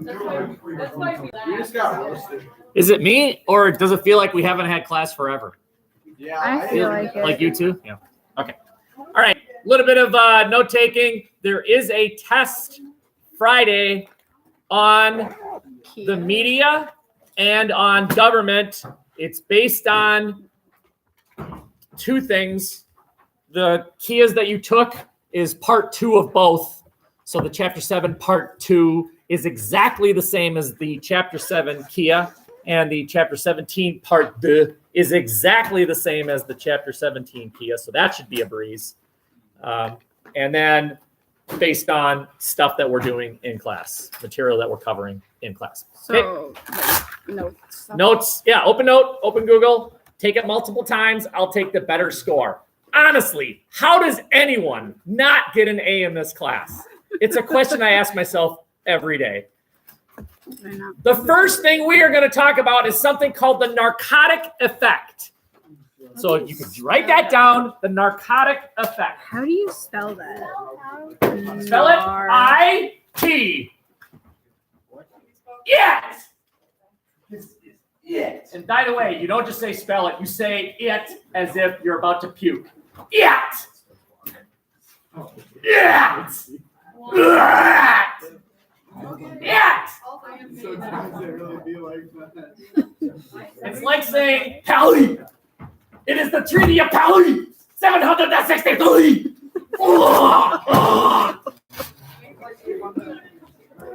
That's why we just got roasted. Is it me, or does it feel like we haven't had class forever? Yeah, I feel like it. Like you too? Yeah. Okay. All right. A little bit of note taking. There is a test Friday on the media and on government. It's based on two things. The Kias that you took is part 2 of both. So the Chapter 7 part 2 is exactly the same as the Chapter 7 Kia, and the Chapter 17 part 2 is exactly the same as the Chapter 17 Kia. So that should be a breeze. And then based on stuff that we're doing in class, material that we're covering in class. So, notes. Notes, yeah, open note, open Google, take it multiple times. I'll take the better score. Honestly, how does anyone not get an A in this class? It's a question I ask myself every day. The first thing we are going to talk about is something called the narcotic effect. So you can write that down, the narcotic effect. How do you spell that? Spell it I-T. Yes. It. And by the way, you don't just say spell it, you say it as if you're about to puke. It. It. It. Sometimes it really be like that. It's like saying Pally. It is the Treaty of Pally. 763.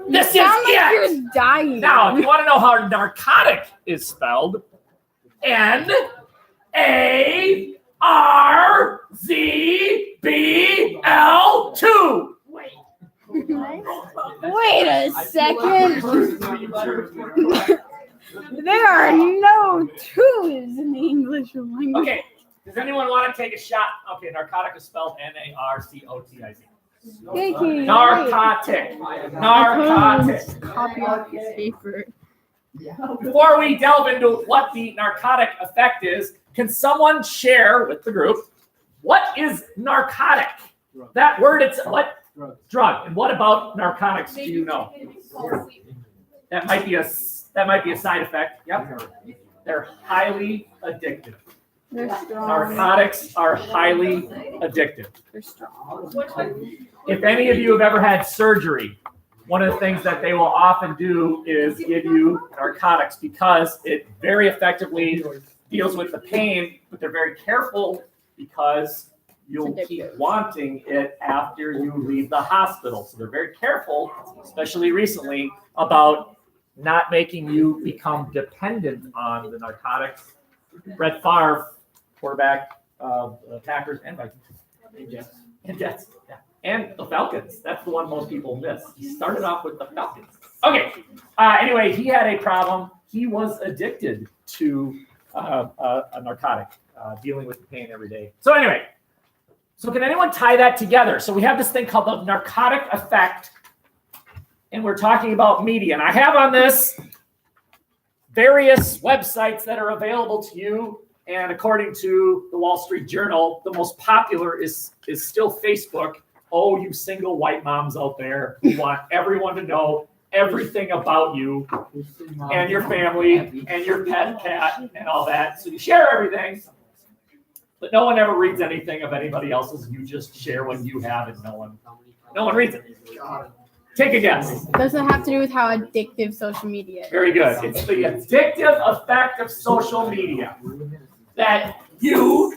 This is Sound like it. you're dying. Now, if you want to know how narcotic is spelled, NARZBL2. Wait a second. There are no twos in the English language. Okay, does anyone want to take a shot? Okay, narcotic is spelled NARCOTIC. Thank you. Narcotic. Narcotic. Copy off your paper. Before we delve into what the narcotic effect is, can someone share with the group what is narcotic? That word, it's what? Drug. And what about narcotics do you know? That might be a side effect. Yep. They're highly addictive. They're strong. Narcotics are highly addictive. They're strong. If any of you have ever had surgery, one of the things that they will often do is give you narcotics because it very effectively deals with the pain, but they're very careful because you'll keep wanting it after you leave the hospital. So they're very careful, especially recently, about not making you become dependent on the narcotics. Brett Favre, quarterback of the Packers and Vikings. And Jets. Yeah. And the Falcons. That's the one most people miss. He started off with the Falcons. Okay. Anyway, he had a problem. He was addicted to a narcotic, dealing with the pain every day. So anyway, so can anyone tie that together? So we have this thing called the narcotic effect, and we're talking about media. And I have on this various websites that are available to you. And according to the Wall Street Journal, the most popular is still Facebook. Oh, you single white moms out there who want everyone to know everything about you and your family and your pet cat and all that. So you share everything, but no one ever reads anything of anybody else's. You just share what you have, and no one reads it. Take a guess. Does it have to do with how addictive social media is? Very good. It's the addictive effect of social media that you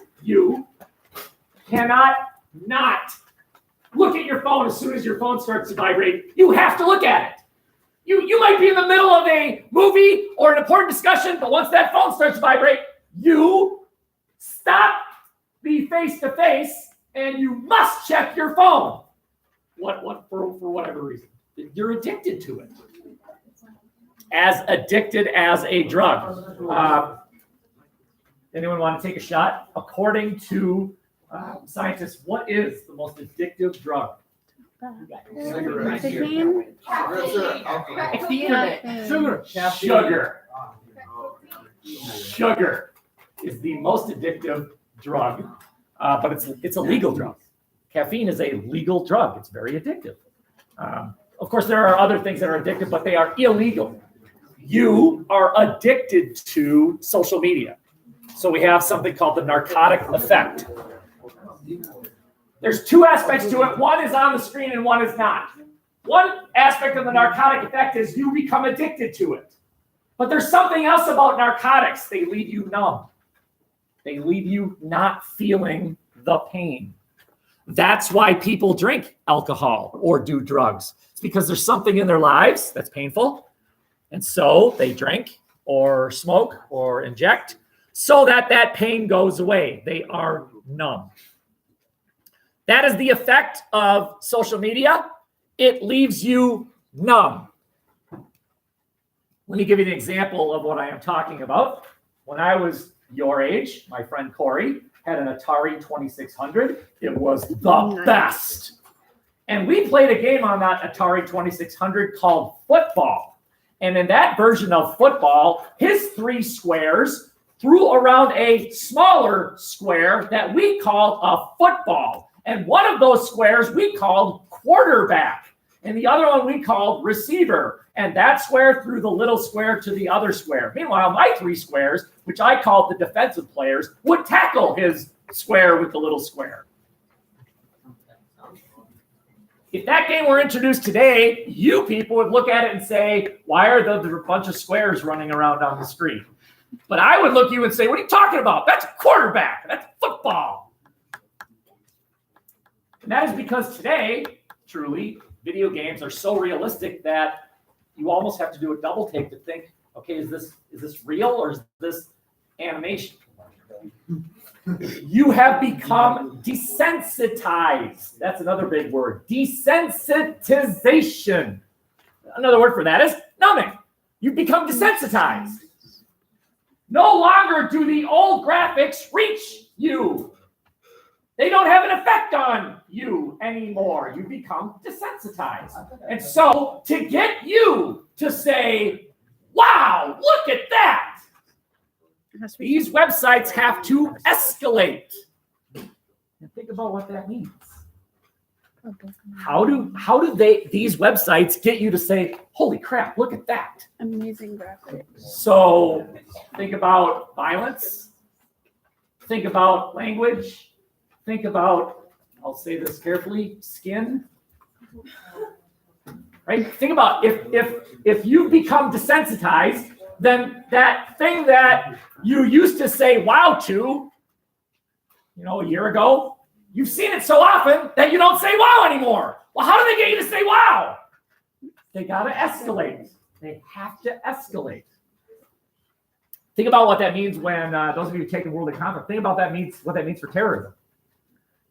cannot not look at your phone as soon as your phone starts to vibrate. You have to look at it. You might be in the middle of a movie or an important discussion, but once that phone starts to vibrate, you stop the face-to-face and you must check your phone. For whatever reason. You're addicted to it. As addicted as a drug. Anyone want to take a shot? According to scientists, what is the most addictive drug? Sugar is the most addictive drug, but it's a legal drug. Caffeine is a legal drug. It's very addictive. Of course, there are other things that are addictive, but they are illegal. You are addicted to social media. So we have something called the narcotic effect. There's two aspects to it. One is on the screen and one is not. One aspect of the narcotic effect is you become addicted to it. But there's something else about narcotics. They leave you numb. They leave you not feeling the pain. That's why people drink alcohol or do drugs. It's because there's something in their lives that's painful. And so they drink or smoke or inject so that that pain goes away. They are numb. That is the effect of social media. It leaves you numb. Let me give you an example of what I am talking about. When I was your age, my friend Corey had an Atari 2600. It was the best. And we played a game on that Atari 2600 called football. And in that version of football, his three squares threw around a smaller square that we called a football. And one of those squares we called quarterback. And the other one we called receiver. And that square threw the little square to the other square. Meanwhile, my three squares, which I called the defensive players, would tackle his square with the little square. If that game were introduced today, you people would look at it and say, why are there a bunch of squares running around on the screen? But I would look at you and say, what are you talking about? That's quarterback. That's football. And that is because today, truly, video games are so realistic that you almost have to do a double take to think, okay, is this real or is this animation? You have become desensitized. That's another big word. Desensitization. Another word for that is numbing. You've become desensitized. No longer do the old graphics reach you. They don't have an effect on you anymore. You become desensitized. And so to get you to say, wow, look at that, these websites have to escalate. And think about what that means. How do these websites get you to say, holy crap, look at that? Amazing graphics. So think about violence. Think about language. Think about, I'll say this carefully, skin. Right? Think about if you become desensitized, then that thing that you used to say wow to, a year ago, you've seen it so often that you don't say wow anymore. Well, how do they get you to say wow? They got to escalate. They have to escalate. Think about what that means when those of you who take the world economic, think about what that means for terrorism.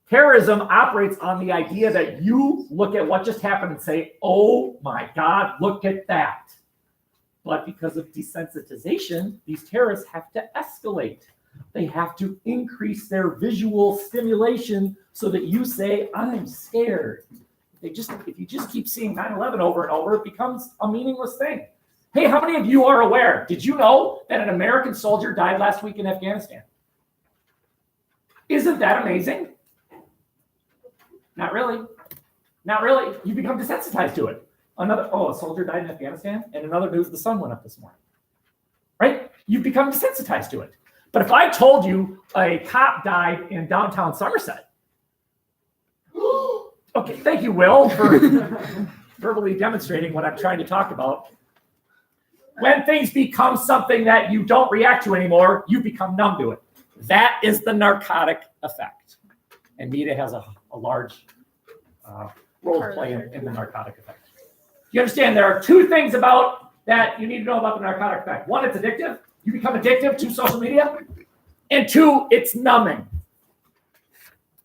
Terrorism operates on the idea that you look at what just happened and say, oh my God, look at that. But because of desensitization, these terrorists have to escalate. They have to increase their visual stimulation so that you say, I'm scared. If you just keep seeing 9/11 over and over, it becomes a meaningless thing. Hey, how many of you are aware? Did you know that an American soldier died last week in Afghanistan? Isn't that amazing? Not really. Not really. You become desensitized to it. A soldier died in Afghanistan, and another news, the sun went up this morning. Right? You become desensitized to it. But if I told you a cop died in downtown Somerset, okay, thank you, Will, for verbally demonstrating what I'm trying to talk about. When things become something that you don't react to anymore, you become numb to it. That is the narcotic effect. And media has a large role to play in the narcotic effect. You understand there are two things about that you need to know about the narcotic effect. One, it's addictive. You become addictive to social media. And two, it's numbing.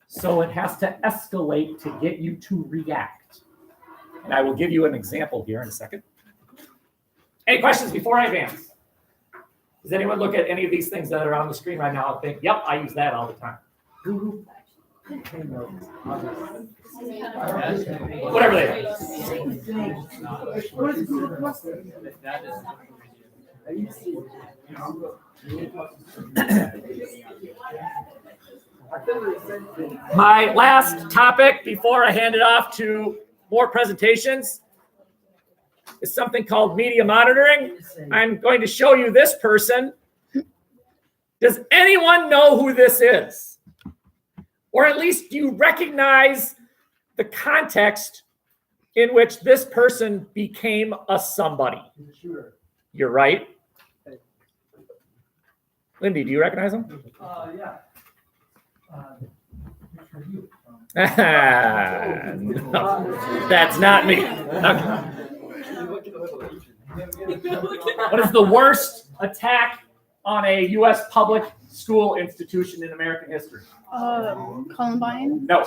So it has to escalate to get you to react. And I will give you an example here in a second. Any questions before I advance? Does anyone look at any of these things that are on the screen right now and think, yep, I use that all the time? Whatever they are. My last topic before I hand it off to more presentations is something called media monitoring. I'm going to show you this person. Does anyone know who this is? Or at least do you recognize the context in which this person became a somebody? You're right. Lindy, do you recognize him? Yeah. No, that's not me. Okay. What is the worst attack on a U.S. public school institution in American history? Columbine. No.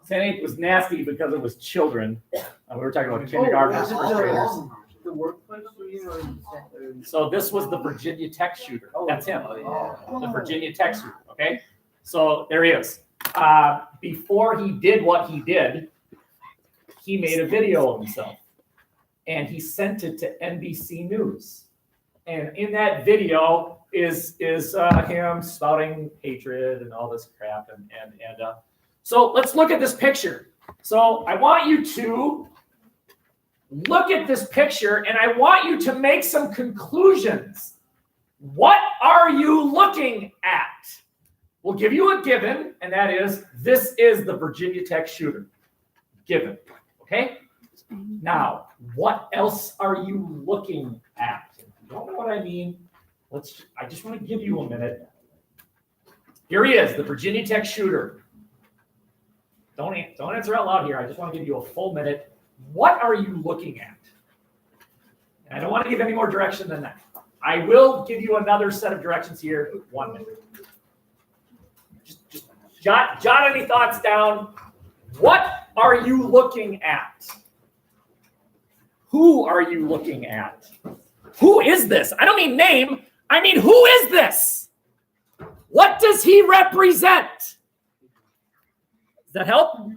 Sandy was nasty because it was children. We were talking about kindergartners, first graders. The workplace. So this was the Virginia Tech shooter. That's him. The Virginia Tech shooter. Okay. So there he is. Before he did what he did, he made a video of himself and he sent it to NBC News. And in that video is him spouting hatred and all this crap. So let's look at this picture. So I want you to look at this picture and I want you to make some conclusions. What are you looking at? We'll give you a given, and that is, this is the Virginia Tech shooter. Given, okay? Now, what else are you looking at? If you don't know what I mean, I just want to give you a minute. Here he is, the Virginia Tech shooter. Don't answer out loud here. I just want to give you a full minute. What are you looking at? And I don't want to give any more direction than that. I will give you another set of directions here. 1 minute. Just jot any thoughts down. What are you looking at? Who are you looking at? Who is this? I don't mean name. I mean, who is this? What does he represent? Does that help?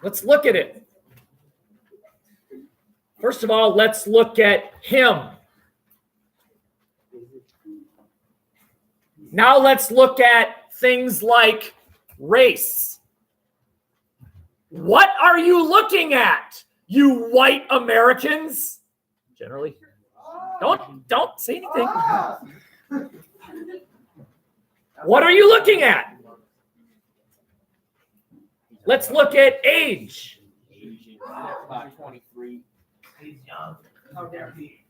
Let's look at it. First of all, let's look at him. Now let's look at things like race. What are you looking at, you white Americans? Generally. Don't say anything. What are you looking at? Let's look at age. About 23. He's young. How dare he?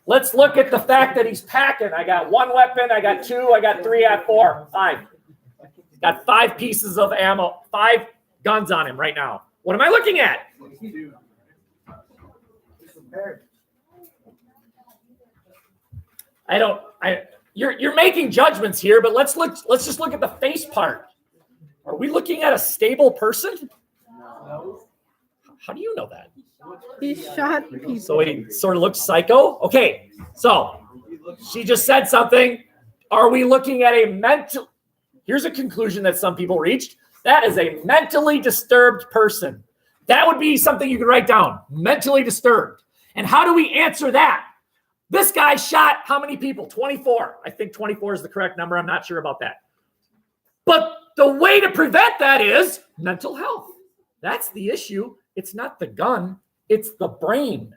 Let's look at the fact that he's packing. I got 1 weapon, I got 2, I got 3, I got 4, 5. Got 5 pieces of ammo, 5 guns on him right now. What am I looking at? You're making judgments here, but let's just look at the face part. Are we looking at a stable person? No. How do you know that? He shot people. So he sort of looks psycho? Okay, so she just said something. Are we looking at a mental... Here's a conclusion that some people reached. That is a mentally disturbed person. That would be something you could write down. Mentally disturbed. And how do we answer that? This guy shot how many people? 24. I think 24 is the correct number. I'm not sure about that. But the way to prevent that is mental health. That's the issue. It's not the gun. It's the brain.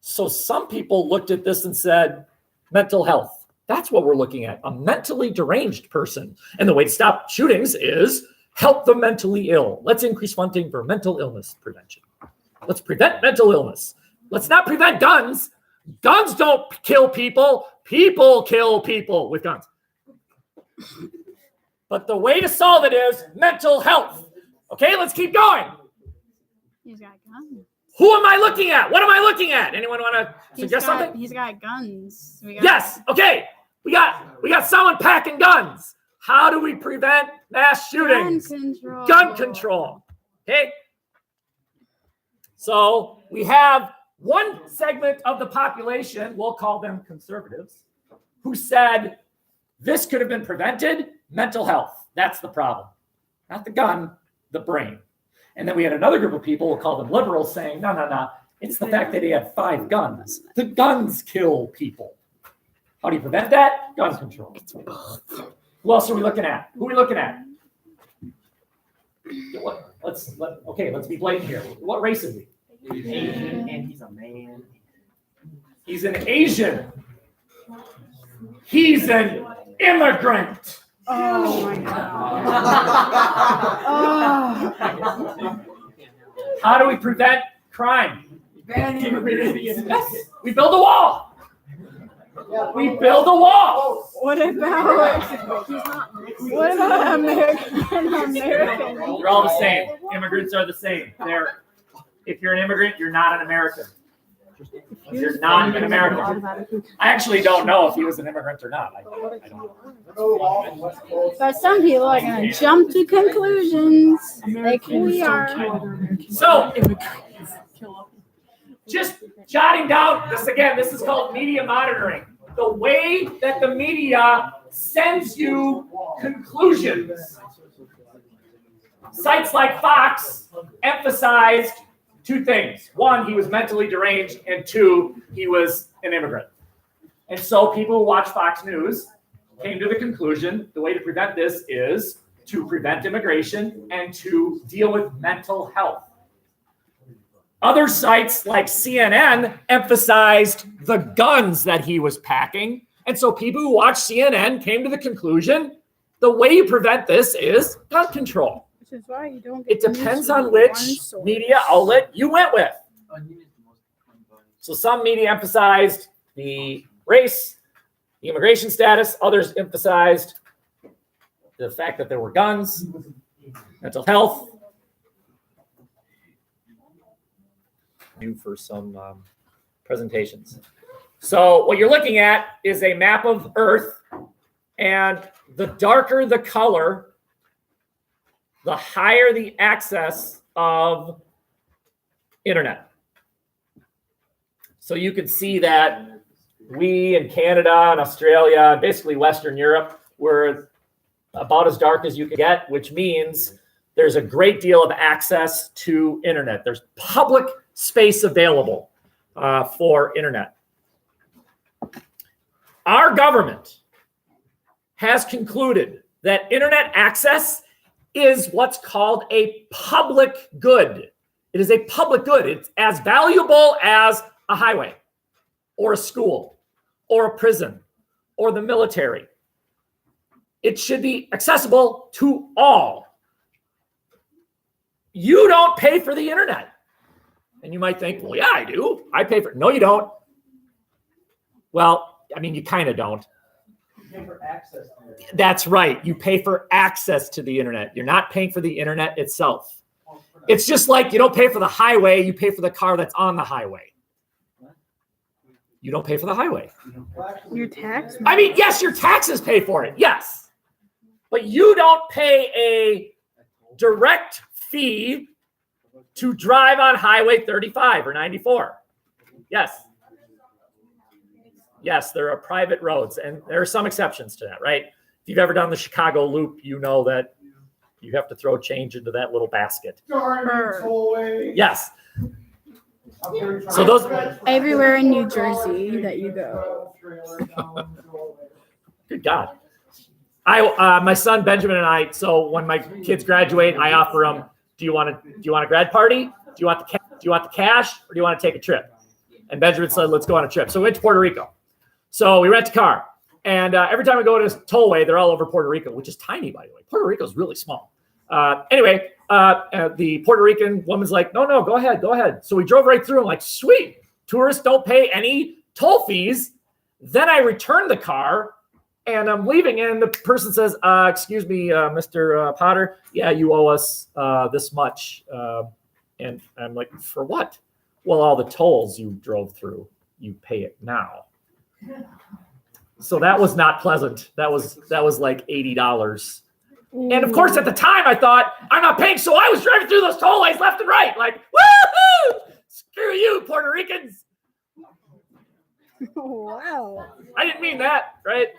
So some people looked at this and said, mental health. That's what we're looking at, a mentally deranged person. And the way to stop shootings is help the mentally ill. Let's increase funding for mental illness prevention. Let's prevent mental illness. Let's not prevent guns. Guns don't kill people. People kill people with guns. But the way to solve it is mental health. Okay, let's keep going. He's got guns. Who am I looking at? What am I looking at? Anyone want to suggest something? He's got guns. Yes. Okay. We got someone packing guns. How do we prevent mass shootings? Gun control. Gun control. Okay. So we have one segment of the population, we'll call them conservatives, who said this could have been prevented. Mental health. That's the problem. Not the gun, the brain. And then we had another group of people, we'll call them liberals, saying, no. It's the fact that he had 5 guns. The guns kill people. How do you prevent that? Gun control. Who else are we looking at? Who are we looking at? let's be blatant here. What race is he? Asian, and he's a man. He's an Asian. He's an immigrant. Oh my God. Oh. How do we prevent crime? Yes, we build a wall. We build a wall. What about American? They're all the same. Immigrants are the same. If you're an immigrant, you're not an American. You're not an American. I actually don't know if he was an immigrant or not. I don't. But some people are going to jump to conclusions like we are. So, just jotting down this again. This is called media monitoring. The way that the media sends you conclusions. Sites like Fox emphasized two things. One, he was mentally deranged, and two, he was an immigrant. And so people who watch Fox News came to the conclusion the way to prevent this is to prevent immigration and to deal with mental health. Other sites like CNN emphasized the guns that he was packing. And so people who watch CNN came to the conclusion the way you prevent this is gun control. Which is why you don't get It depends on which media outlet you went with. So some media emphasized the race, the immigration status. Others emphasized the fact that there were guns, mental health. For some presentations. So what you're looking at is a map of Earth, and the darker the color, the higher the access of internet. So you can see that we in Canada and Australia, and basically Western Europe, were about as dark as you can get, which means there's a great deal of access to internet. There's public space available for internet. Our government has concluded that internet access is what's called a public good. It is a public good. It's as valuable as a highway or a school or a prison or the military. It should be accessible to all. You don't pay for the internet. And you might think, well, yeah, I do. I pay for it. No, you don't. Well, I mean, you kind of don't. You pay for access to it. That's right. You pay for access to the internet. You're not paying for the internet itself. It's just like you don't pay for the highway. You pay for the car that's on the highway. You don't pay for the highway. Your tax? I mean, yes, your taxes pay for it. Yes. But you don't pay a direct fee to drive on Highway 35 or 94. Yes. Yes, there are private roads, and there are some exceptions to that, right? If you've ever done the Chicago Loop, you know that you have to throw change into that little basket. Yes. So those Everywhere in New Jersey that you go. Good God. My son Benjamin and I. So when my kids graduate, I offer them. Do you want a grad party? Do you want the cash, or do you want to take a trip? And Benjamin said, "Let's go on a trip." So we went to Puerto Rico. So we rent a car, and every time we go to tollway, they're all over Puerto Rico, which is tiny, by the way. Puerto Rico is really small. Anyway, the Puerto Rican woman's like, "No, go ahead." So we drove right through. I'm like, "Sweet, tourists don't pay any toll fees." Then I returned the car. And I'm leaving, and the person says, "Excuse me, Mr. Potter, yeah, you owe us this much." And I'm like, "For what?" "Well, all the tolls you drove through, you pay it now." So that was not pleasant. That was like $80. And of course, at the time, I thought, I'm not paying, so I was driving through those tollways left and right, like, woohoo! Screw you, Puerto Ricans. Wow. I didn't mean that, right?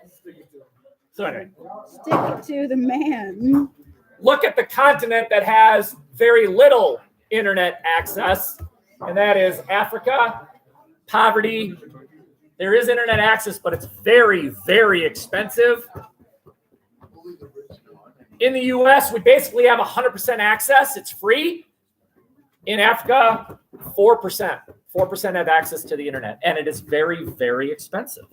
So anyway. Stick it to the man. Look at the continent that has very little internet access, and that is Africa. Poverty. There is internet access, but it's very, very expensive. In the US, we basically have 100% access. It's free. In Africa, 4%. 4% have access to the internet, and it is very, very expensive.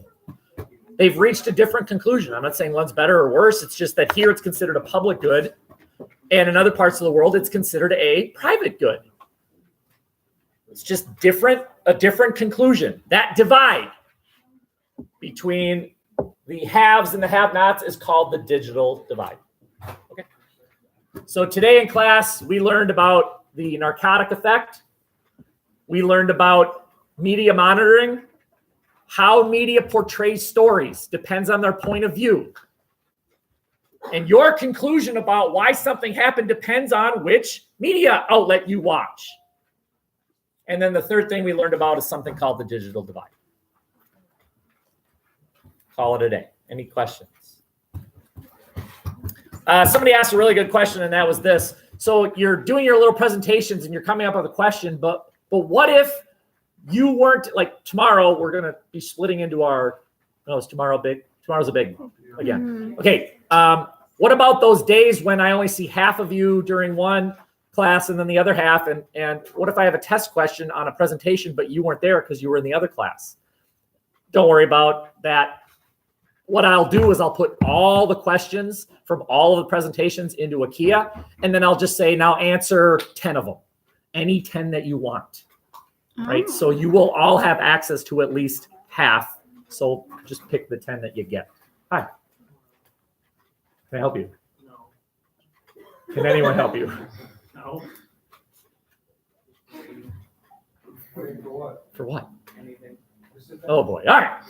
They've reached a different conclusion. I'm not saying one's better or worse. It's just that here it's considered a public good, and in other parts of the world, it's considered a private good. It's just different, a different conclusion. That divide between the haves and the have-nots is called the digital divide. Okay. So today in class, we learned about the narcotic effect. We learned about media monitoring. How media portrays stories depends on their point of view. And your conclusion about why something happened depends on which media outlet you watch. And then the third thing we learned about is something called the digital divide. Call it a day. Any questions? Somebody asked a really good question, and that was this. So you're doing your little presentations and you're coming up with a question, but what if you weren't, like tomorrow, we're going to be splitting into our, no, is tomorrow big? Tomorrow's a big again. Okay. What about those days when I only see half of you during one class and then the other half? And what if I have a test question on a presentation, but you weren't there because you were in the other class? Don't worry about that. What I'll do is I'll put all the questions from all of the presentations into a Kia, and then I'll just say, now answer 10 of them, any 10 that you want, right? So you will all have access to at least half. So just pick the 10 that you get. Hi. Can I help you? No. Can anyone help you? No. For what? For what? Anything. Oh boy. All right.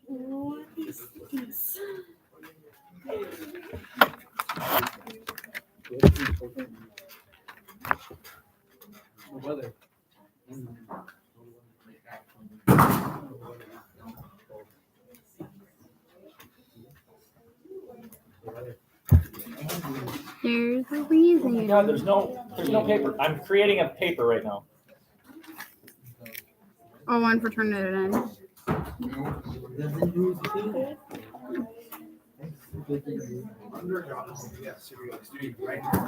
What is this? Weather. There's a reason you God, don't. there's no paper. I'm creating a paper right now. Oh, one for turning it in.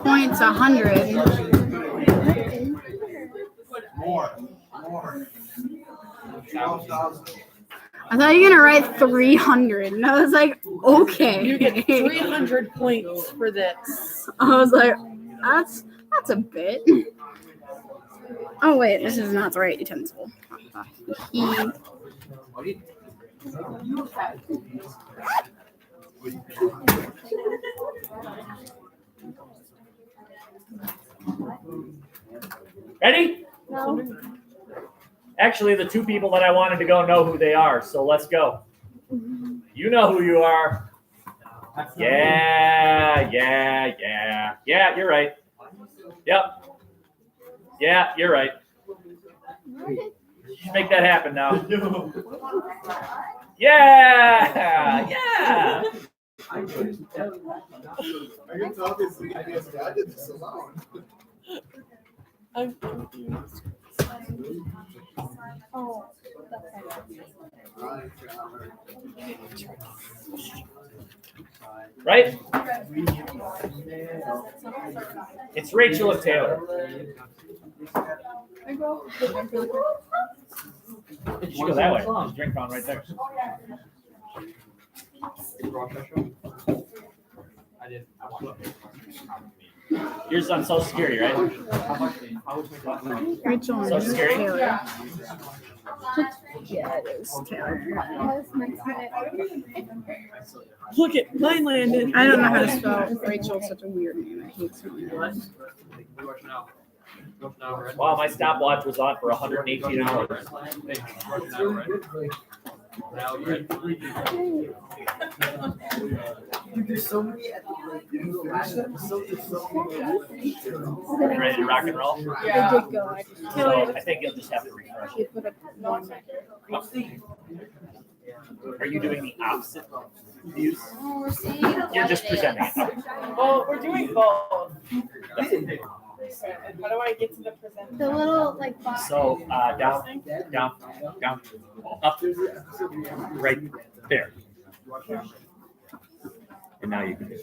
Points 100. More. I thought you were gonna write 300, and I was like, okay. You get 300 points for this. I was like, that's a bit. Oh wait, this is not the right utensil. Ready? No. Actually, the two people that I wanted to go know who they are, so let's go. You know who you are. Yeah, you're right. Yep. Yeah, you're right. Make that happen now. Yeah. I can tell this. I did this alone. I'm confused. Oh, Right? It's Rachel and Taylor. You should go that way. There's a drink fountain right there. I did. Yours is on Social Security, right? Rachel and Social Security? Taylor. Yeah, it is Taylor. Look at mine landed. I don't know how to spell Rachel. It's such a weird name. I hate spelling it. Wow, my stopwatch was on for 118 hours. There's so many at the last episode. There's so many. Ready to rock and roll? I did go. So I think you'll just have to refresh. You put up one. Are you doing the opposite views? You're just presenting it. Well, we're doing both. How do I get to the present? The little like box. So down, up, right there. And now you can do it.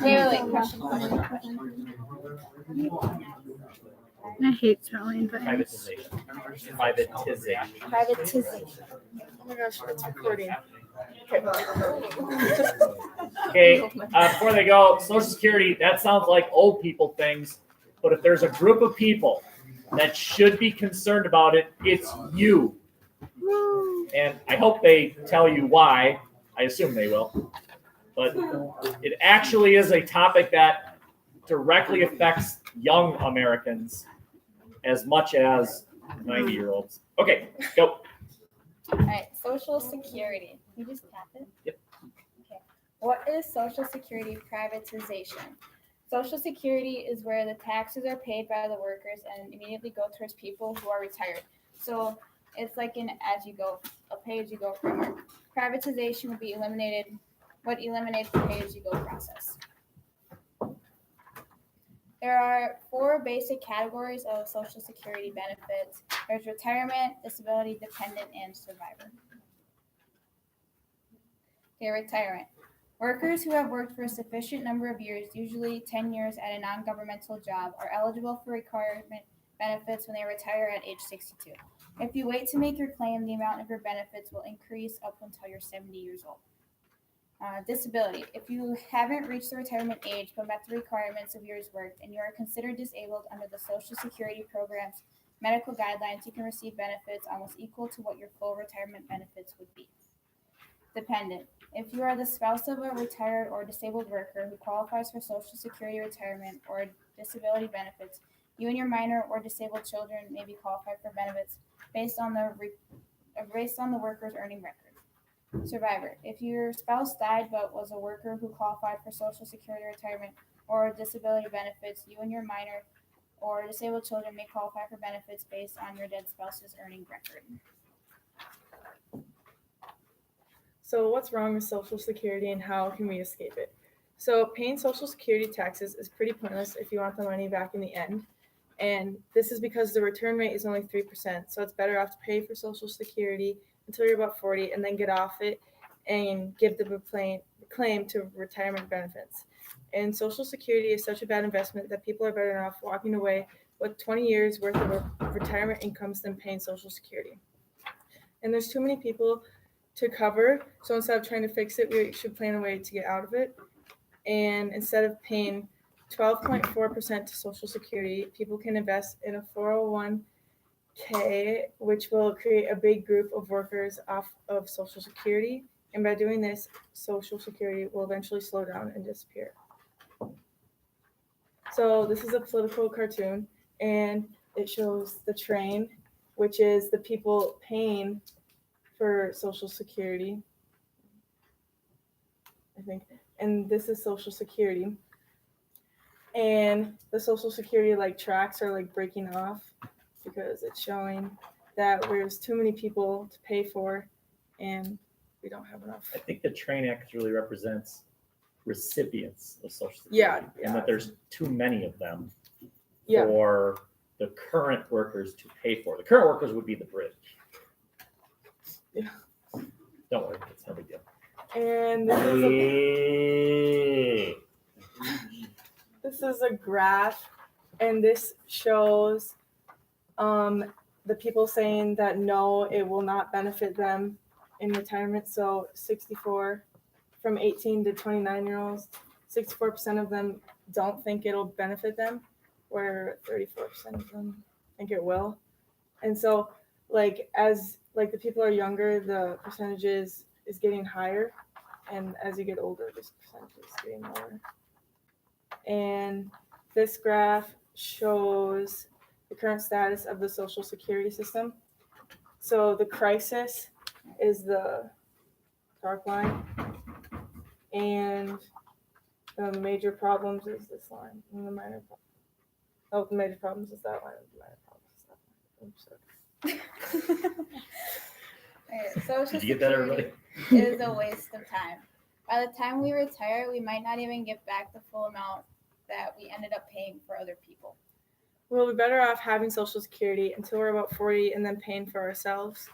Wait, question. I hate spelling, but Privatization. Privatization. Privatization. Oh my gosh, it's recording. Okay, before they go, Social Security, that sounds like old people things, but if there's a group of people that should be concerned about it, it's you. And I hope they tell you why. I assume they will. But it actually is a topic that directly affects young Americans as much as 90-year-olds. Okay, go. All right, Social Security. You just tap it? Yep. Okay. What is Social Security privatization? Social Security is where the taxes are paid by the workers and immediately go towards people who are retired. So it's like an a pay-as-you-go framework. Privatization would eliminate the pay-as-you-go process. There are 4 basic categories of Social Security benefits. There's retirement, disability, dependent, and survivor. Okay, retirement. Workers who have worked for a sufficient number of years, usually 10 years at a non-governmental job, are eligible for retirement benefits when they retire at age 62. If you wait to make your claim, the amount of your benefits will increase up until you're 70 years old. Disability. If you haven't reached the retirement age but met the requirements of years worked and you are considered disabled under the Social Security program's medical guidelines, you can receive benefits almost equal to what your full retirement benefits would be. Dependent. If you are the spouse of a retired or disabled worker who qualifies for Social Security retirement or disability benefits, you and your minor or disabled children may be qualified for benefits based on the worker's earning record. Survivor. If your spouse died but was a worker who qualified for Social Security retirement or disability benefits, you and your minor or disabled children may qualify for benefits based on your dead spouse's earning record. So what's wrong with Social Security and how can we escape it? So paying Social Security taxes is pretty pointless if you want the money back in the end. And this is because the return rate is only 3%. So it's better off to pay for Social Security until you're about 40 and then get off it and give the claim to retirement benefits. And Social Security is such a bad investment that people are better off walking away with 20 years worth of retirement incomes than paying Social Security. And there's too many people to cover. So instead of trying to fix it, we should plan a way to get out of it. And instead of paying 12.4% to Social Security, people can invest in a 401k, which will create a big group of workers off of Social Security. And by doing this, Social Security will eventually slow down and disappear. So this is a political cartoon, and it shows the train, which is the people paying for Social Security, I think. And this is Social Security. And the Social Security tracks are breaking off because it's showing that there's too many people to pay for and we don't have enough. I think the train actually represents recipients of Social Security. Yeah. And that there's too many of them Yeah. for the current workers to pay for. The current workers would be the bridge. Yeah. Don't worry, it's no big deal. And this is a graph, and this shows the people saying that no, it will not benefit them in retirement. So 64 from 18 to 29-year-olds, 64% of them don't think it'll benefit them, where 34% of them think it will. And so as the people are younger, the percentage is getting higher, and as you get older, this percentage is getting lower. And this graph shows the current status of the Social Security system. So the crisis is the dark line, and the major problems is this line, and the minor the major problems is that line, and the minor problems is that line. Social Did you get that, everybody? Security is a waste of time. By the time we retire, we might not even get back the full amount that we ended up paying for other people. We'll be better off having Social Security until we're about 40 and then paying for ourselves.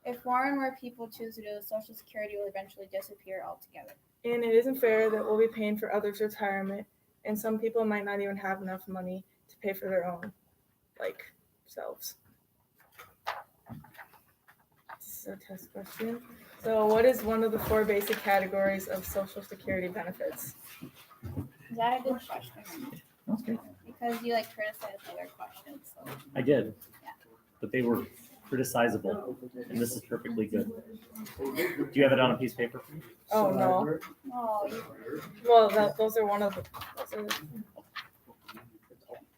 If more and more people choose to do it, Social Security will eventually disappear altogether. And it isn't fair that we'll be paying for others' retirement, and some people might not even have enough money to pay for their own, like, selves. This is a test question. So what is one of the 4 basic categories of Social Security benefits? Is that a good question? That's good. Because you like criticize other questions. So. I did. Yeah. But they were criticizable, and this is perfectly good. Do you have it on a piece of paper? Oh, no. Oh, you Well, those are one of the.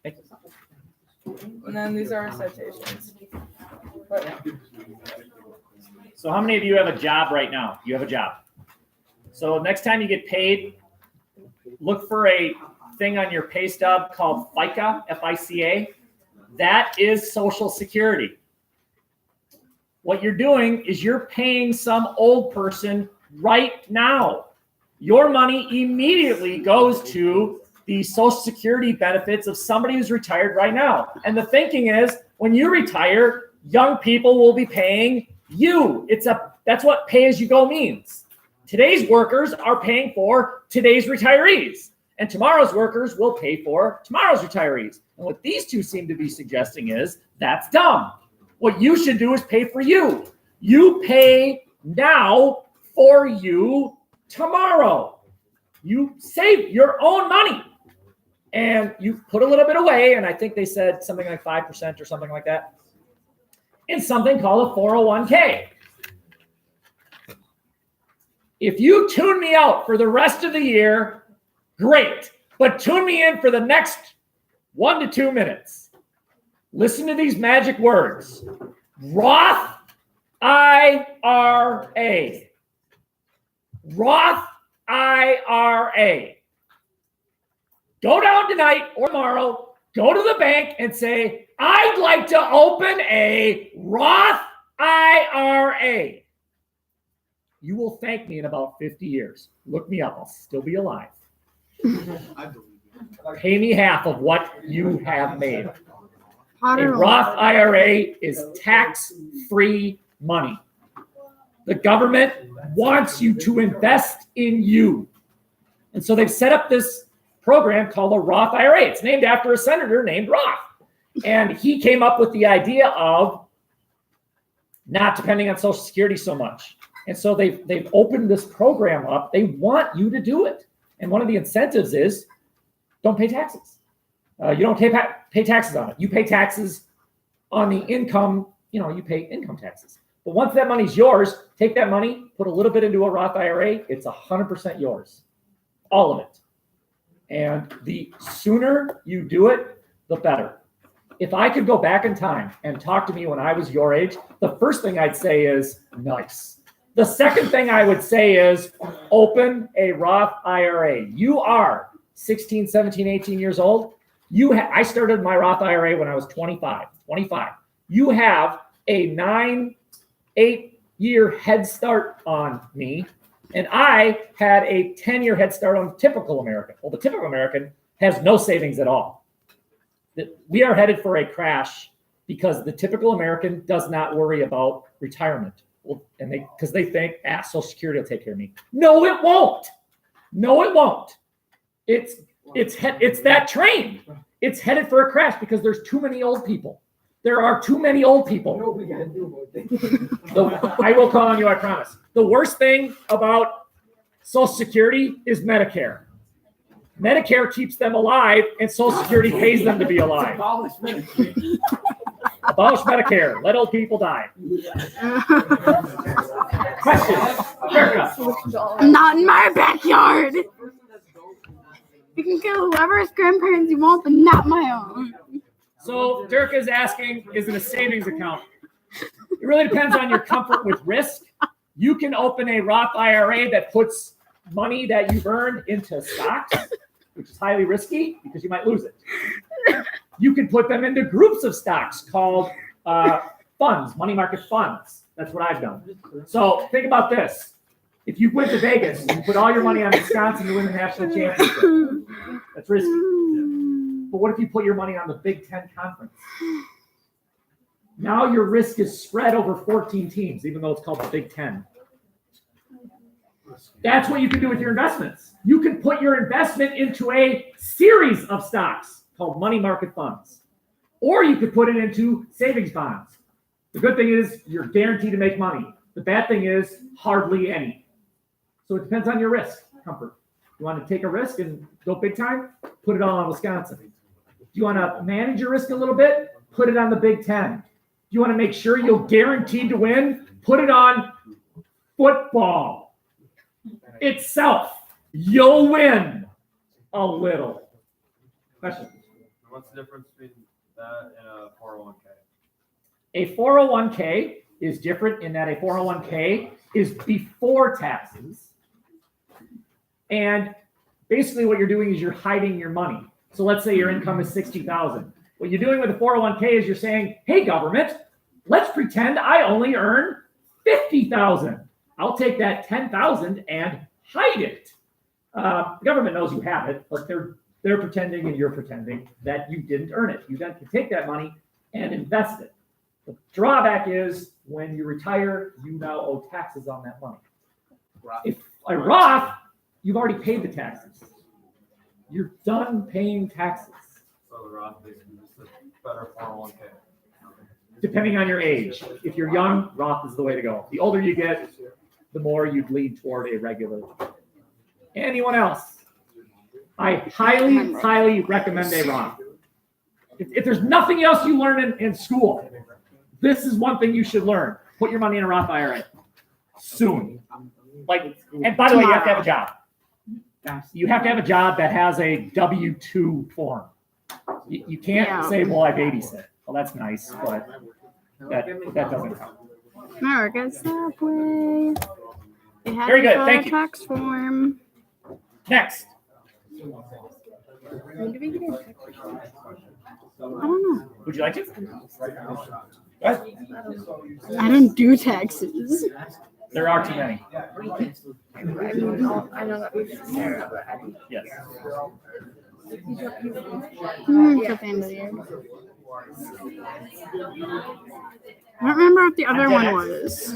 Thank you. And then these are our citations. But So how many of you have a job right now? You have a job. So next time you get paid, look for a thing on your pay stub called FICA, F-I-C-A. That is Social Security. What you're doing is you're paying some old person right now. Your money immediately goes to the Social Security benefits of somebody who's retired right now. And the thinking is when you retire, young people will be paying you. That's what pay as you go means. Today's workers are paying for today's retirees, and tomorrow's workers will pay for tomorrow's retirees. And what these two seem to be suggesting is that's dumb. What you should do is pay for you. You pay now for you tomorrow. You save your own money and you put a little bit away. And I think they said something like 5% or something like that in something called a 401k. If you tune me out for the rest of the year, great. But tune me in for the next 1 to 2 minutes. Listen to these magic words. Roth IRA. Roth IRA. Go down tonight or tomorrow, go to the bank and say, I'd like to open a Roth IRA. You will thank me in about 50 years. Look me up. I'll still be alive. Pay me half of what you have made. A Roth IRA is tax-free money. The government wants you to invest in you. And so they've set up this program called a Roth IRA. It's named after a senator named Roth. And he came up with the idea of not depending on Social Security so much. And so they've opened this program up. They want you to do it. And one of the incentives is don't pay taxes. You don't pay taxes on it. You pay taxes on the income, you pay income taxes. But once that money's yours, take that money, put a little bit into a Roth IRA, it's 100% yours. All of it. And the sooner you do it, the better. If I could go back in time and talk to me when I was your age, the first thing I'd say is nice. The second thing I would say is open a Roth IRA. You are 16, 17, 18 years old. I started my Roth IRA when I was 25. You have a 8-year head start on me, and I had a 10-year head start on the typical American. Well, the typical American has no savings at all. We are headed for a crash because the typical American does not worry about retirement. Well, and because they think, Social Security will take care of me. No, it won't. No, it won't. It's that train. It's headed for a crash because there's too many old people. There are too many old people. I will call on you, I promise. The worst thing about Social Security is Medicare. Medicare keeps them alive, and Social Security pays them to be alive. Abolish Medicare. Let old people die. Questions? Not in my backyard. You can kill whoever's grandparents you want, but not my own. So Dirk is asking, is it a savings account? It really depends on your comfort with risk. You can open a Roth IRA that puts money that you've earned into stocks, which is highly risky because you might lose it. You can put them into groups of stocks called funds, money market funds. That's what I've done. So think about this. If you went to Vegas and you put all your money on Wisconsin to win the national championship, that's risky. But what if you put your money on the Big Ten Conference? Now your risk is spread over 14 teams, even though it's called the Big Ten. That's what you can do with your investments. You can put your investment into a series of stocks called money market funds, or you could put it into savings bonds. The good thing is you're guaranteed to make money. The bad thing is hardly any. So it depends on your risk comfort. You want to take a risk and go big time? Put it all on Wisconsin. Do you want to manage your risk a little bit? Put it on the Big Ten. Do you want to make sure you're guaranteed to win? Put it on football itself. You'll win a little. Question? What's the difference between that and a 401k? A 401k is different in that a 401k is before taxes. And basically what you're doing is you're hiding your money. So let's say your income is $60,000. What you're doing with a 401k is you're saying, hey, government, let's pretend I only earn $50,000. I'll take that $10,000 and hide it. The government knows you have it, but they're pretending and you're pretending that you didn't earn it. You then can take that money and invest it. The drawback is when you retire, you now owe taxes on that money. If a Roth, you've already paid the taxes. You're done paying taxes. So the Roth basically just a better 401k. Depending on your age. If you're young, Roth is the way to go. The older you get, the more you'd lead toward a regular. Anyone else? I highly, highly recommend a Roth. If there's nothing else you learn in school, this is one thing you should learn. Put your money in a Roth IRA soon. And by the way, you have to have a job. You have to have a job that has a W-2 form. You can't say, well, I babysit. Well, that's nice, but that doesn't count. I work at Subway. They have Very good, to fill thank a you. tax form. Next. When do we get a tax form? I don't know. Would you like to? Go ahead. I don't do taxes. There are too many. I know that we did Sarah, but I didn't. Yes. It's at the end of the year. I don't remember what the other one was.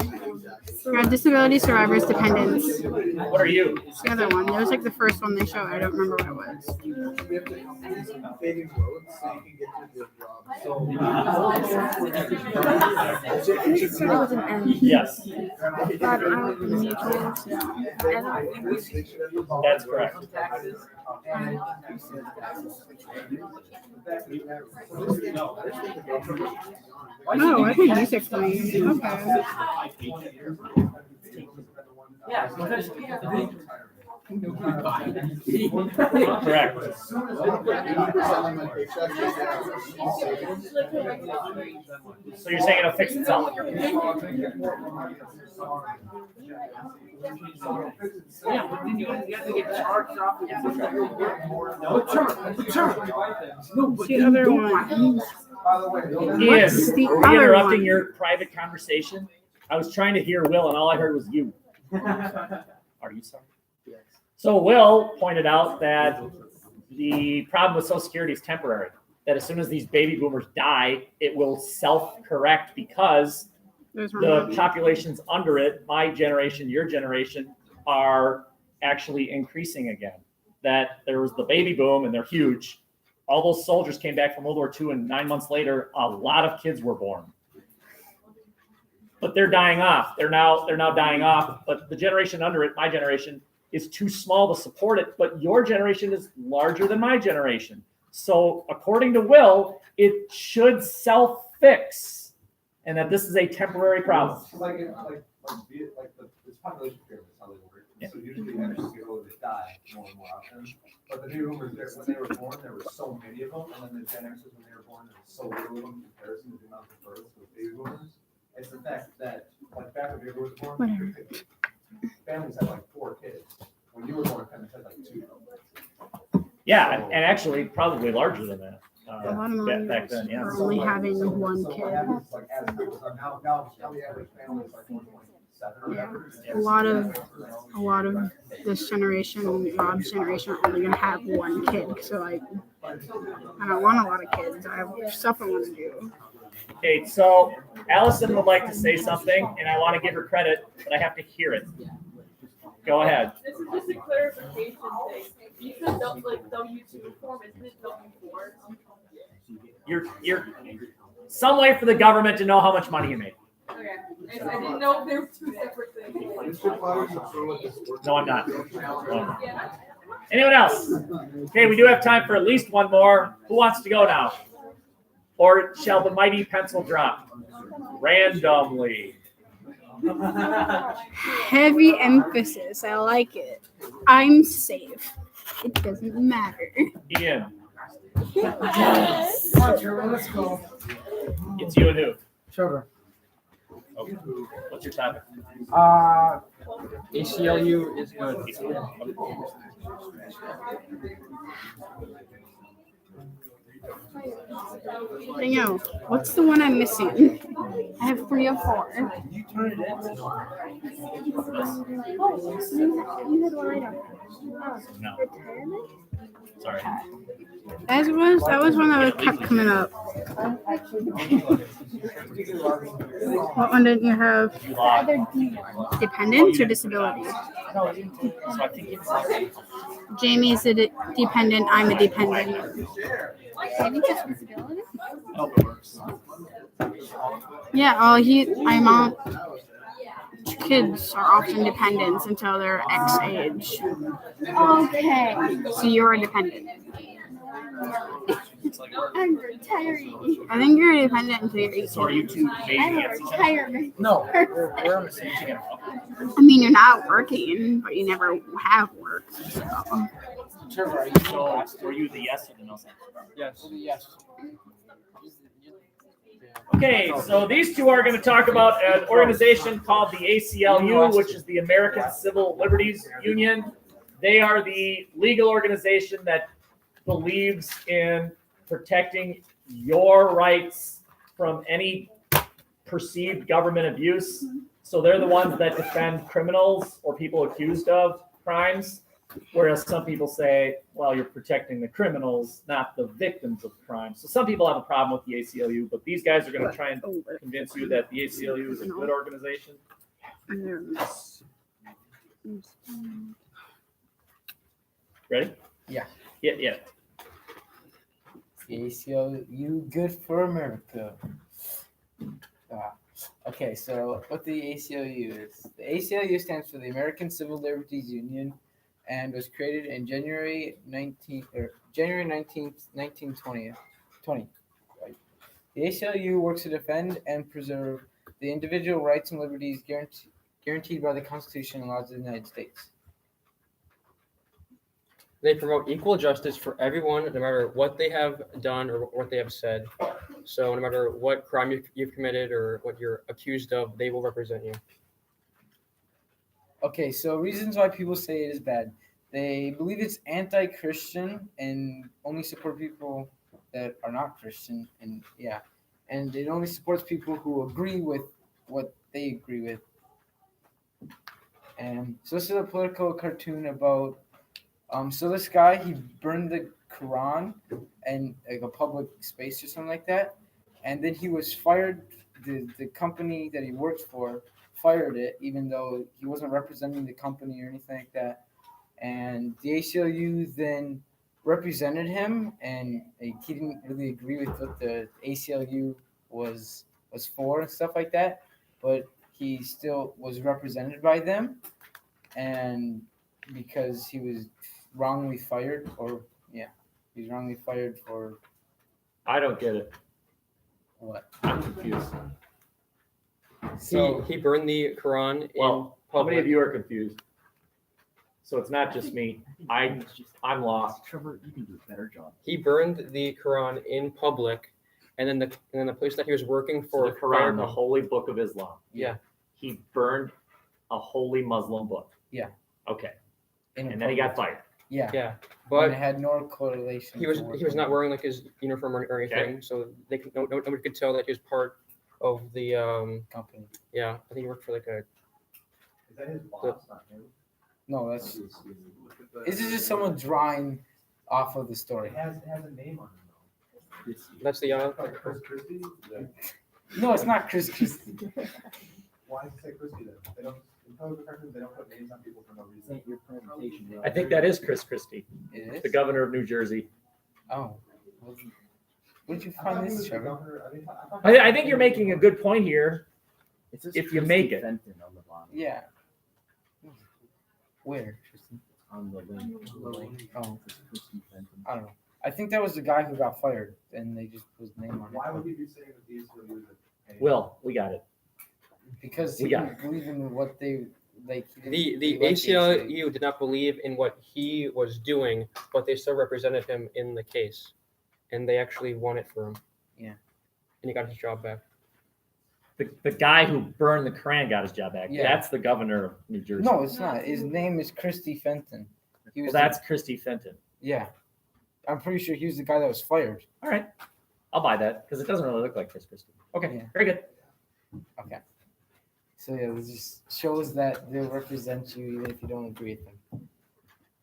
Disability survivors dependents. What are you? It's the other one. It was like the first one they showed. I don't remember what it was. It started with an N. Yes, But I don't need to. that's correct. Oh, I think music playing. Okay. Correct. So you're saying it'll fix itself? Yeah, but then you have to get charged off. The other one. Ian, What's the were you other interrupting one? your private conversation? I was trying to hear Will, and all I heard was you. Are you sorry? Yes. So Will pointed out that the problem with Social Security is temporary. That as soon as these baby boomers die, it will self-correct because There's the one. populations under it, my generation, your generation, are actually increasing again. That there was the baby boom, and they're huge. All those soldiers came back from World War II, and 9 months later, a lot of kids were born. But they're dying off. They're now dying off. But the generation under it, my generation, is too small to support it. But your generation is larger than my generation. So according to Will, it should self-fix, and that this is a temporary problem. It's population pyramids, how they work. Yeah. So usually as you get older, they die more and more often. But the baby boomers, when they were born, there were so many of them, and then the Gen Xers, when they were born, there was so little of them in comparison to the amount of births with baby boomers. It's the fact that, like, back when baby boomers were born, Whatever. families had like 4 kids. When you were born, families had like 2. Yeah, and actually probably larger than that. A lot of Back then, yeah. are only having one kid. Like, as now the average family is like 1.7 or whatever. A lot of this generation and Rob's generation are only gonna have one kid. So like I don't want a lot of kids. I have stuff I want to do. Okay, so Allison would like to say something, and I want to give her credit, but I have to hear it. Go ahead. This is just a clarification thing. You said W2 form, isn't it W4? You're some way for the government to know how much money you make. Okay. I didn't know if there were two separate things. No, I'm not. No. Anyone else? Okay, we do have time for at least one more. Who wants to go now? Or shall the mighty pencil drop? Randomly. Heavy emphasis. I like it. I'm safe. It doesn't matter. Ian, Yes. Come on, Trevor, let's go. it's you and who? Trevor. Okay. What's your topic? ACLU is good. I know. What's the one I'm missing? I have 3 or 4. You turn it in. You had one item. No. Sorry. That was one that kept coming up. What one didn't you have? You lost. Dependence or disability? So I think it's Jamie's a dependent. I'm a dependent. Maybe just disability? I hope it works. Yeah. My mom. Kids are often dependents until they're X age. Okay. So you're a dependent. I'm retiring. I think you're a dependent until you're 18. So are you two maybe I'm a against each other? retirement. No, we're on the same team. I mean, you're not working, but you never have worked. So. Trevor, are you So were you the yes or the no side? Yes. Yes. Okay, so these two are going to talk about an organization called the ACLU, which is the American Civil Liberties Union. They are the legal organization that believes in protecting your rights from any perceived government abuse. So they're the ones that defend criminals or people accused of crimes, whereas some people say, well, you're protecting the criminals, not the victims of crime. So some people have a problem with the ACLU, but these guys are going to try and convince you that the ACLU is a good organization. Ready? Yeah. Yeah. ACLU, good for America. Okay, so what the ACLU is. The ACLU stands for the American Civil Liberties Union and was created in January 19th, 1920. Right. The ACLU works to defend and preserve the individual rights and liberties guaranteed by the Constitution and laws of the United States. They promote equal justice for everyone, no matter what they have done or what they have said. So no matter what crime you've committed or what you're accused of, they will represent you. Okay, so reasons why people say it is bad. They believe it's anti-Christian and only support people that are not Christian, and it only supports people who agree with what they agree with. And so this is a political cartoon about so this guy, he burned the Quran in like a public space or something like that, and then he was fired. The company that he worked for fired it, even though he wasn't representing the company or anything like that. And the ACLU then represented him, and he didn't really agree with what the ACLU was for and stuff like that, but he still was represented by them, and because he was wrongly fired, he was wrongly fired for I don't get it. what? I'm confused. So He burned the Quran in Well, how many public. of you are confused? So it's not just me. I'm lost. Trevor, you can do a better job. He burned the Quran in public, and then the place that he was working So for the Quran, fired the him. holy book of Islam. Yeah. He burned a holy Muslim book. Yeah. Okay. in a And then he got public- fired. Yeah, Yeah, but it but had no correlation. he was to not wearing like his uniform or anything, so nobody could tell that he was part of the company. yeah. I think he worked for like a Is that his boss, not him? No, that's. This is just someone drawing off of the story. It has a name on it That's the though. Like Chris Christie? No, it's not Chris Christie. Why does it say Christie then? They don't, in public cartoons, they don't put names on people for no reason. Your presentation. I think that is Chris Christie, It is? the governor of New Jersey. Oh. Well, where did you I thought find he this, was the Trevor? governor, I mean, I thought- I think you're making a good point here. It says If you Christy make it. Fenton on the bottom. Yeah. Where? On the link. Oh, It says Christy Fenton. I don't know. I think that was the guy who got fired, and they just put his name on Why it. would he be saying that these were the? Will, we got it. Because We he got didn't believe in what they like. The he liked ACLU did not believe in what he was doing, but they still represented him in the case, and they actually won it for him. Yeah. And he got his job back. The guy who burned the Koran got his job back. Yeah. That's the governor of New Jersey. No, it's not. His name is Christy Fenton. He Well, was that's Christy Fenton. yeah. I'm pretty sure he was the guy that was fired. All right. I'll buy that because it doesn't really look like Chris Christie. Okay, Yeah. very good. Okay. So yeah, it just shows that they'll represent you even if you don't agree with them.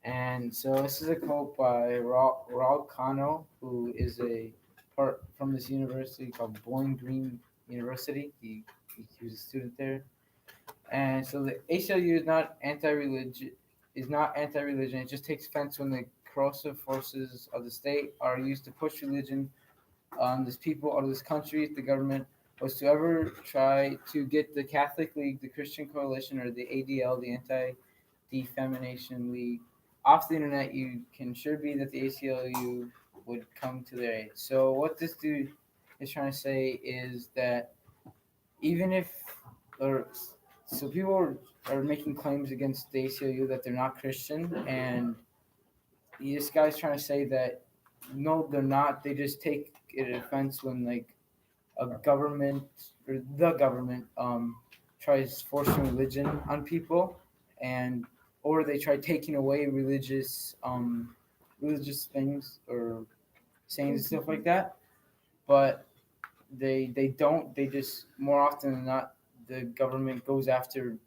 And so this is a quote by Raul Cano, who is a part from this university called Bowling Green University. He was a student there. And so the ACLU is not anti-religion. It just takes offense when the corrosive forces of the state are used to push religion on this people out of this country. If the government was to ever try to get the Catholic League, the Christian Coalition, or the ADL, the Anti-Defamation League, off the internet, you can sure be that the ACLU would come to their aid. So what this dude is trying to say is that even if, so people are making claims against the ACLU that they're not Christian, and this guy's trying to say that no, they're not. They just take it offense when like a government or the government tries forcing religion on people, and or they try taking away religious things or sayings and stuff like that. But they don't. They just more often than not, the government goes after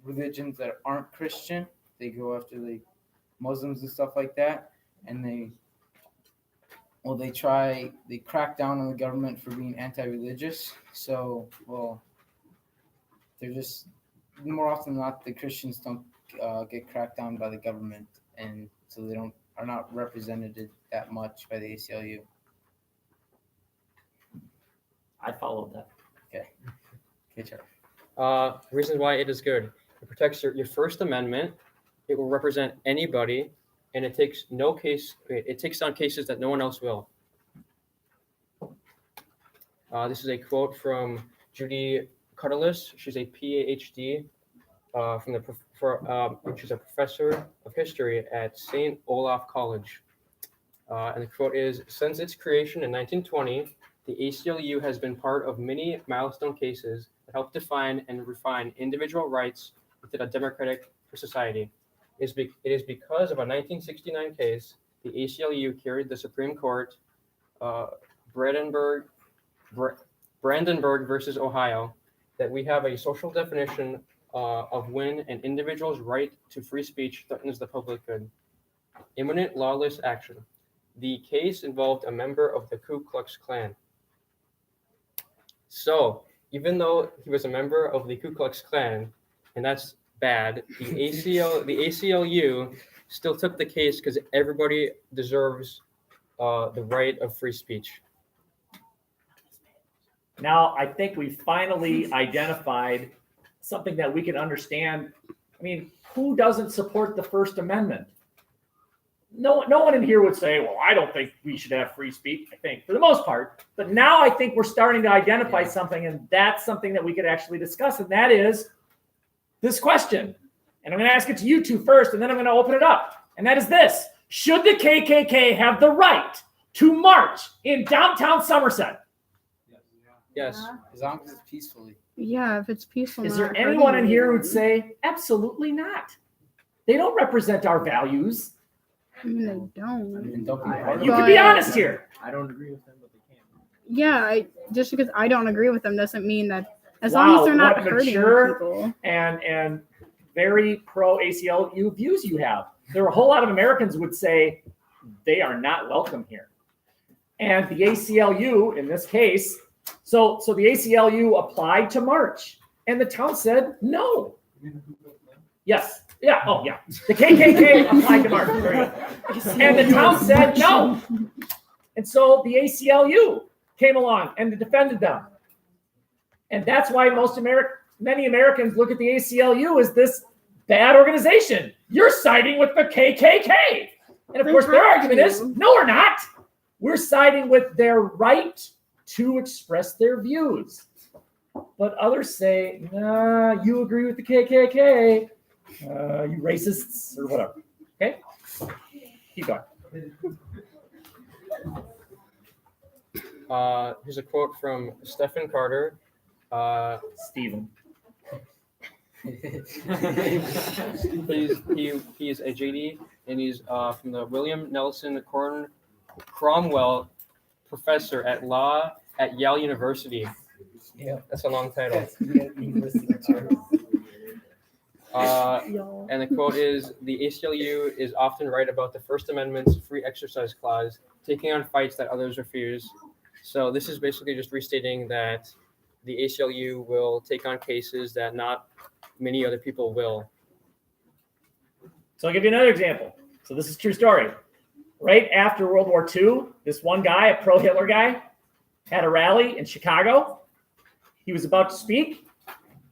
religions that aren't Christian. They go after like Muslims and stuff like that, and they crack down on the government for being anti-religious. So, they're just more often than not the Christians don't get cracked down by the government, and so they are not represented that much by the ACLU. I followed that. Okay, Trevor. Reasons why it is good. It protects your First Amendment. It will represent anybody, and it takes on cases that no one else will. This is a quote from Judy Cuddles. She's a PhD she's a professor of history at St. Olaf College. And the quote is, since its creation in 1920, the ACLU has been part of many milestone cases that help define and refine individual rights within a democratic society. It is because of a 1969 case, the ACLU carried the Supreme Court, Brandenburg versus Ohio, that we have a social definition of when an individual's right to free speech threatens the public good. Imminent lawless action. The case involved a member of the Ku Klux Klan. So, even though he was a member of the Ku Klux Klan, and that's bad, the ACLU still took the case because everybody deserves the right of free speech. Now, I think we finally identified something that we can understand. I mean, who doesn't support the First Amendment? No one in here would say, well, I don't think we should have free speech, I think, for the most part. But now I think we're starting to identify something, and that's something that we could actually discuss, and that is this question. And I'm going to ask it to you two first, and then I'm going to open it up. And that is this. Should the KKK have the right to march in downtown Somerset? Yes. As long as it's peacefully. Yeah, if it's peaceful. Is not there anyone in hurting here anyone. who'd say, absolutely not? They don't represent our values. I mean, they don't. And don't be part of You it. can be honest here. I don't agree with them, but they can. Yeah, just because I don't agree with them doesn't mean that as long as they're not what hurting mature people. and very pro ACLU views you have. There are a whole lot of Americans would say they are not welcome here. And the ACLU, in this case, so the ACLU applied to march, and the town said no. Yes. Yeah. Oh, yeah. The KKK applied to march. Very good. And the town said no. And so the ACLU came along and defended them. And that's why many Americans look at the ACLU as this bad organization. You're siding with the KKK. And of course, their argument is, no, we're not. We're siding with their right to express their views. But others say, nah, you agree with the KKK. You racists or whatever. Okay? Keep going. Here's a quote from Stephen Carter. Stephen. He is a JD, and he's from the William Nelson Cromwell Professor at Law at Yale University. Yeah. That's a long title. And the quote is, the ACLU is often right about the First Amendment's free exercise clause, taking on fights that others refuse. So this is basically just restating that the ACLU will take on cases that not many other people will. So I'll give you another example. So this is a true story. Right after World War II, this one guy, a pro-Hitler guy, had a rally in Chicago. He was about to speak.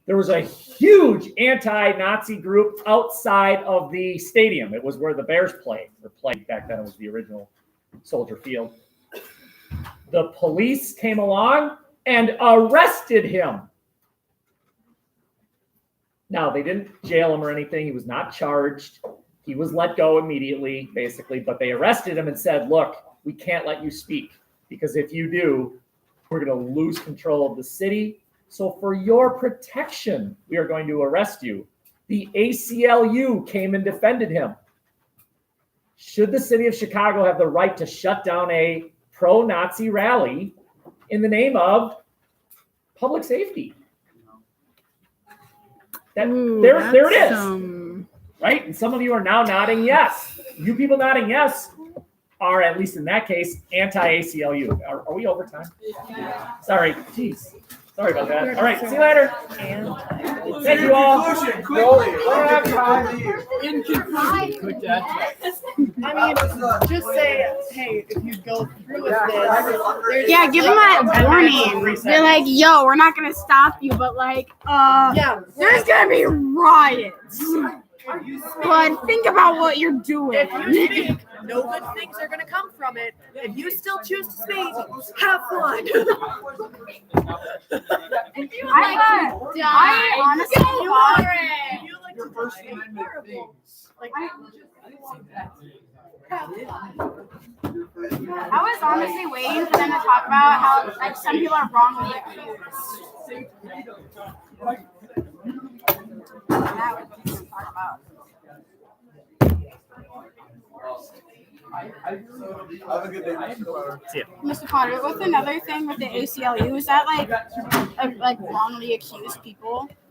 There was a huge anti-Nazi group outside of the stadium. It was where the Bears played. Back then, it was the original Soldier Field. The police came along and arrested him. Now, they didn't jail him or anything. He was not charged. He was let go immediately, basically. But they arrested him and said, look, we can't let you speak, because if you do, we're going to lose control of the city. So for your protection, we are going to arrest you. The ACLU came and defended him. Should the city of Chicago have the right to shut down a pro-Nazi rally in the name of public safety? There it is. Right? And some of you are now nodding yes. You people nodding yes are, at least in that case, anti-ACLU. Are we over time? Yeah. Sorry. Jeez. Sorry about that. All right. See you later. Thank you all. In conclusion, I mean, just say, hey, if you go through with this, Yeah, give them that warning. They're like, yo, we're not gonna stop you, but like, there's gonna be riots. But think about what you're doing. If you speak, no good things are going to come from it. If you still choose to speak, have fun. I honestly thought, If you like to say terrible, like, I was honestly waiting for them to talk about how like some people are wrongly accused. That would be what to talk about. Have a good day, Mr. Potter. See ya. Mr. Potter, what's another thing with the ACLU? Is that like wrongly accused people?